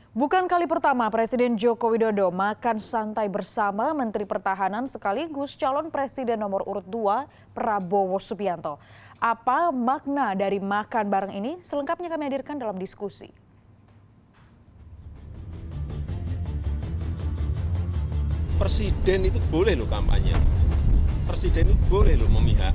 Bukan kali pertama Presiden Joko Widodo makan santai bersama Menteri Pertahanan sekaligus calon Presiden nomor urut 2 Prabowo Subianto. Apa makna dari makan bareng ini? Selengkapnya kami hadirkan dalam diskusi. Presiden itu boleh loh kampanye. Presiden itu boleh loh memihak.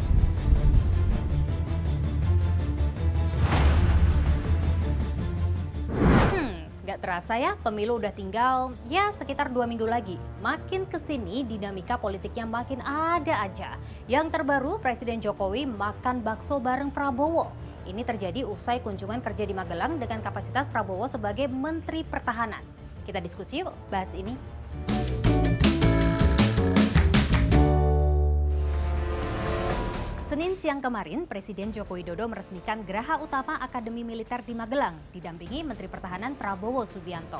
Gak terasa ya, pemilu udah tinggal sekitar 2 minggu lagi. Makin kesini dinamika politiknya makin ada aja. Yang terbaru Presiden Jokowi makan bakso bareng Prabowo. Ini terjadi usai kunjungan kerja di Magelang dengan kapasitas Prabowo sebagai Menteri Pertahanan. Kita diskusi yuk bahas ini. Senin siang kemarin, Presiden Joko Widodo meresmikan Geraha Utama Akademi Militer di Magelang, didampingi Menteri Pertahanan Prabowo Subianto.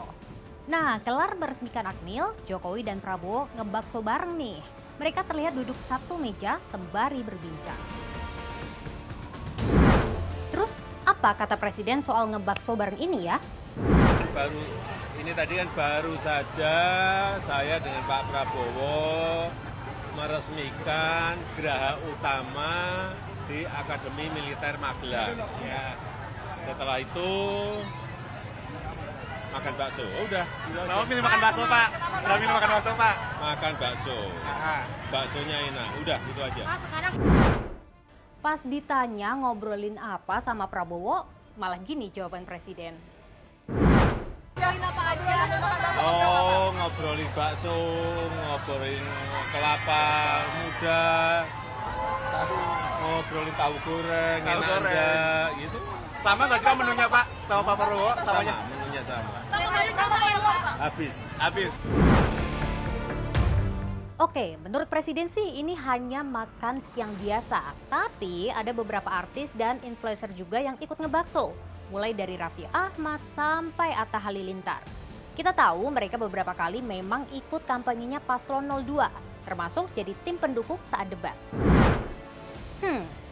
Nah, kelar meresmikan Akmil, Jokowi dan Prabowo ngebakso bareng nih. Mereka terlihat duduk satu meja sembari berbincang. Terus, apa kata Presiden soal ngebakso bareng ini ya? Ini tadi kan baru saja saya dengan Pak Prabowo meresmikan Geraha Utama di Akademi Militer Magelang. Ya. Setelah itu makan bakso. Udah. Kenapa pilih makan bakso, Pak? Kenapa pilih makan bakso, Pak? Makan bakso. Baksonya enak. Udah, itu aja. Pas ditanya ngobrolin apa sama Prabowo, malah gini jawaban Presiden. Oh, ngobrolin bakso, ngobrolin kelapa muda, ngobrolin tahu goreng, enak enggak, gitu. Sama nggak sih menunya, Pak? Sama Pak Prabowo? Sama, menunya sama. Habis. Oke, menurut Presiden sih ini hanya makan siang biasa. Tapi ada beberapa artis dan influencer juga yang ikut ngebakso. Mulai dari Raffi Ahmad sampai Atta Halilintar. Kita tahu mereka beberapa kali memang ikut kampanyenya Paslon 02, termasuk jadi tim pendukung saat debat.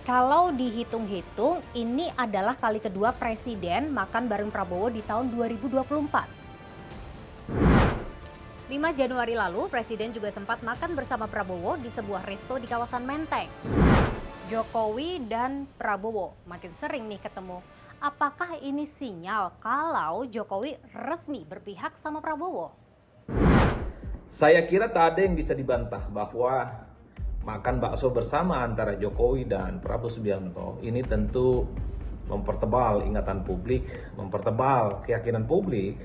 Kalau dihitung-hitung, ini adalah kali kedua Presiden makan bareng Prabowo di tahun 2024. 5 Januari lalu, Presiden juga sempat makan bersama Prabowo di sebuah resto di kawasan Menteng. Jokowi dan Prabowo makin sering nih ketemu. Apakah ini sinyal kalau Jokowi resmi berpihak sama Prabowo? Saya kira tak ada yang bisa dibantah bahwa makan bakso bersama antara Jokowi dan Prabowo Subianto ini tentu mempertebal ingatan publik, mempertebal keyakinan publik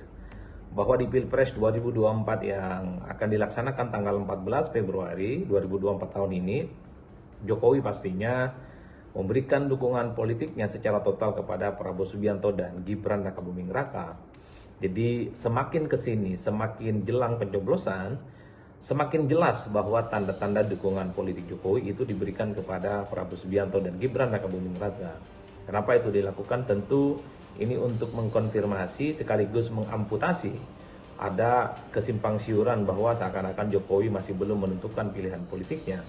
bahwa di Pilpres 2024 yang akan dilaksanakan tanggal 14 Februari 2024 tahun ini, Jokowi pastinya memberikan dukungan politiknya secara total kepada Prabowo Subianto dan Gibran Rakabuming Raka. Jadi semakin kesini, semakin jelang pencoblosan, semakin jelas bahwa tanda-tanda dukungan politik Jokowi itu diberikan kepada Prabowo Subianto dan Gibran Rakabuming Raka. Kenapa itu dilakukan? Tentu ini untuk mengkonfirmasi sekaligus mengamputasi ada kesimpang siuran bahwa seakan-akan Jokowi masih belum menentukan pilihan politiknya.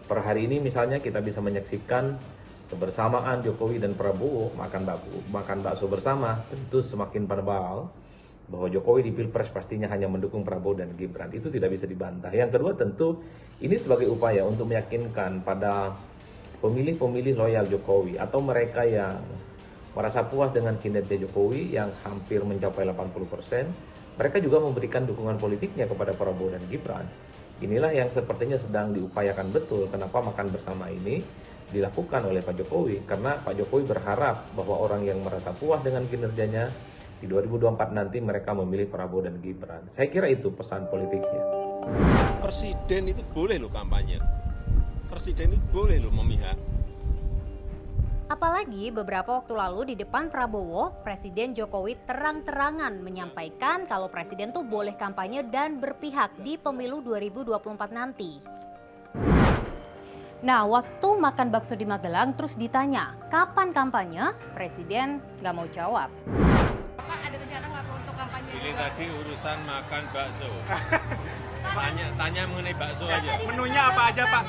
Per hari ini misalnya kita bisa menyaksikan kebersamaan Jokowi dan Prabowo makan bakso bersama, tentu semakin tebal bahwa Jokowi di Pilpres pastinya hanya mendukung Prabowo dan Gibran. Itu tidak bisa dibantah. Yang kedua tentu ini sebagai upaya untuk meyakinkan pada pemilih-pemilih loyal Jokowi atau mereka yang merasa puas dengan kinerja Jokowi yang hampir mencapai 80%, mereka juga memberikan dukungan politiknya kepada Prabowo dan Gibran. Inilah yang sepertinya sedang diupayakan betul kenapa makan bersama ini dilakukan oleh Pak Jokowi. Karena Pak Jokowi berharap bahwa orang yang merasa puas dengan kinerjanya di 2024 nanti mereka memilih Prabowo dan Gibran. Saya kira itu pesan politiknya. Presiden itu boleh loh kampanye. Presiden itu boleh loh memihak. Apalagi beberapa waktu lalu di depan Prabowo, Presiden Jokowi terang-terangan menyampaikan kalau Presiden tuh boleh kampanye dan berpihak di pemilu 2024 nanti. Nah, waktu makan bakso di Magelang terus ditanya, kapan kampanye? Presiden nggak mau jawab. Pak, ada rencana nggak untuk kampanye? Ini tadi urusan makan bakso. Tanya mengenai bakso aja. Menunya apa aja, Pak?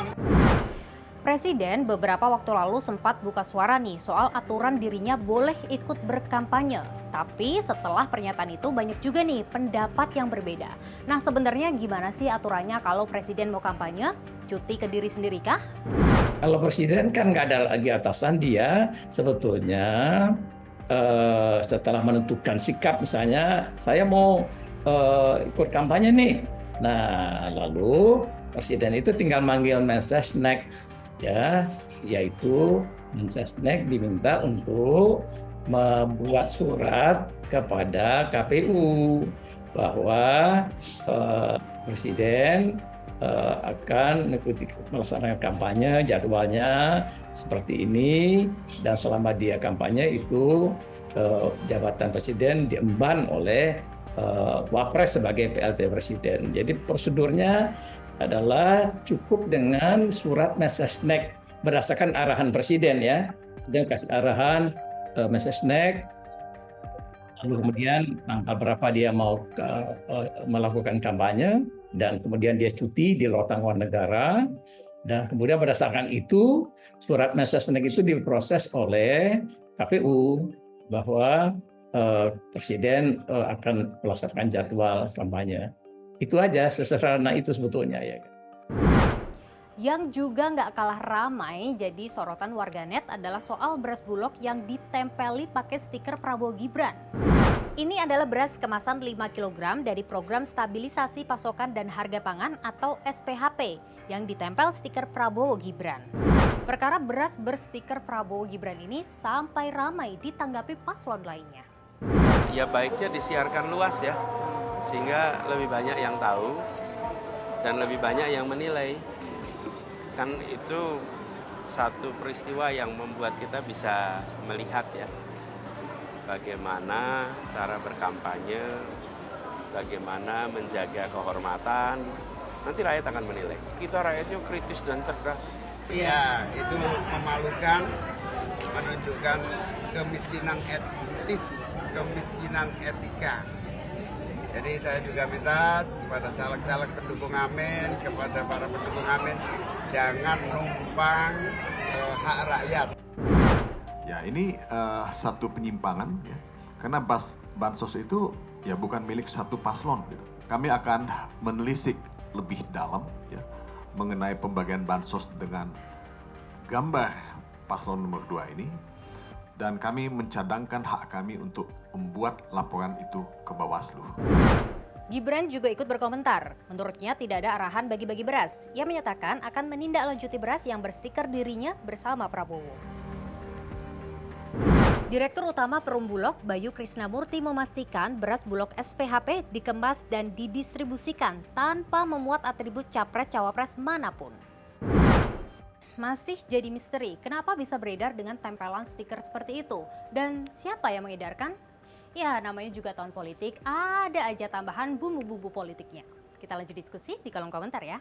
Presiden beberapa waktu lalu sempat buka suara nih soal aturan dirinya boleh ikut berkampanye. Tapi setelah pernyataan itu banyak juga nih pendapat yang berbeda. Nah sebenarnya gimana sih aturannya kalau Presiden mau kampanye? Cuti ke diri sendiri kah? Kalau Presiden kan nggak ada lagi atasan, dia sebetulnya setelah menentukan sikap, misalnya saya mau ikut kampanye nih. Nah lalu Presiden itu tinggal manggil Mensesnek, ya, yaitu Mensesnek diminta untuk membuat surat kepada KPU bahwa Presiden akan melaksanakan kampanye, jadwalnya seperti ini, dan selama dia kampanye itu jabatan Presiden diemban oleh Wapres sebagai PLT Presiden. Jadi prosedurnya adalah cukup dengan surat Mensesnek berdasarkan arahan Presiden, ya. Dia kasih arahan Mensesnek, lalu kemudian tanggal berapa dia mau melakukan kampanye, dan kemudian dia cuti di luar tanggungan negara, dan kemudian berdasarkan itu surat Mensesnek itu diproses oleh KPU bahwa Presiden akan melaksanakan jadwal kampanye. Itu aja, sesederhana itu sebetulnya, ya. Yang juga nggak kalah ramai jadi sorotan warganet adalah soal beras Bulog yang ditempeli pakai stiker Prabowo Gibran. Ini adalah beras kemasan 5 kg dari Program Stabilisasi Pasokan dan Harga Pangan atau SPHP yang ditempel stiker Prabowo Gibran. Perkara beras berstiker Prabowo Gibran ini sampai ramai ditanggapi paslon lainnya. Ya baiknya disiarkan luas ya, sehingga lebih banyak yang tahu dan lebih banyak yang menilai. Kan itu satu peristiwa yang membuat kita bisa melihat ya, bagaimana cara berkampanye, bagaimana menjaga kehormatan. Nanti rakyat akan menilai. Kita rakyatnya kritis dan cerdas. Iya, itu memalukan, menunjukkan kemiskinan etis, kemiskinan etika. Jadi saya juga minta kepada caleg-caleg pendukung Amin, kepada para pendukung Amin, jangan numpang hak rakyat. Ya ini satu penyimpangan ya, karena bansos itu ya bukan milik satu paslon gitu. Kami akan menelisik lebih dalam ya mengenai pembagian bansos dengan gambar paslon nomor 2 ini, dan kami mencadangkan hak kami untuk membuat laporan itu ke Bawaslu. Gibran juga ikut berkomentar. Menurutnya tidak ada arahan bagi-bagi beras. Ia menyatakan akan menindaklanjuti beras yang berstiker dirinya bersama Prabowo. Direktur Utama Perum Bulog, Bayu Krisnamurti, memastikan beras Bulog SPHP dikemas dan didistribusikan tanpa memuat atribut capres-cawapres manapun. Masih jadi misteri, kenapa bisa beredar dengan tempelan stiker seperti itu? Dan siapa yang mengedarkan? Ya, namanya juga tahun politik, ada aja tambahan bumbu-bumbu politiknya. Kita lanjut diskusi di kolom komentar ya.